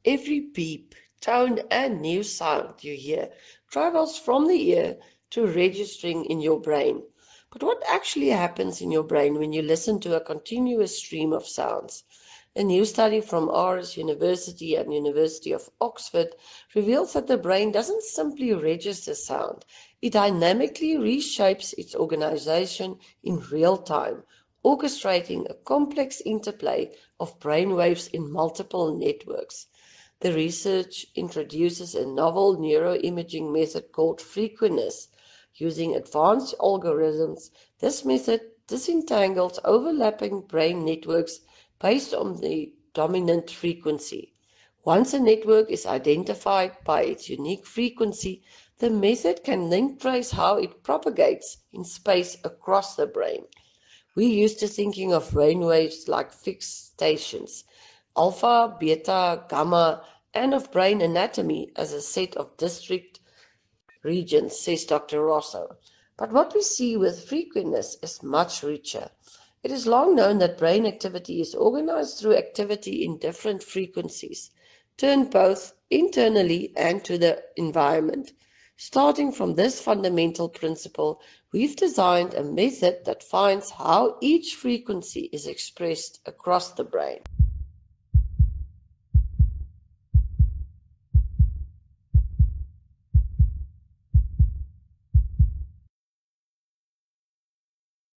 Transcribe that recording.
every beep, tone, and new sound you hear travels from the ear to registering in your brain. But what actually happens in your brain when you listen to a continuous stream of sounds? A new study from Aarhus University and University of Oxford reveals that the brain doesn't simply register sound, it dynamically reshapes its organization in real time, orchestrating a complex interplay of brainwaves in multiple networks. The research introduces a novel neuroimaging method called frequentness. Using advanced algorithms, this method disentangles overlapping brain networks based on the dominant frequency. Once a network is identified by its unique frequency, the method can then trace how it propagates in space across the brain. We're used to thinking of brainwaves like fixed stations, alpha, beta, gamma, and of brain anatomy as a set of discrete regions, says Dr. Rosso. But what we see with frequentness is much richer. It is long known that brain activity is organized through activity in different frequencies, turned both internally and to the environment. Starting from this fundamental principle, we've designed a method that finds how each frequency is expressed across the brain.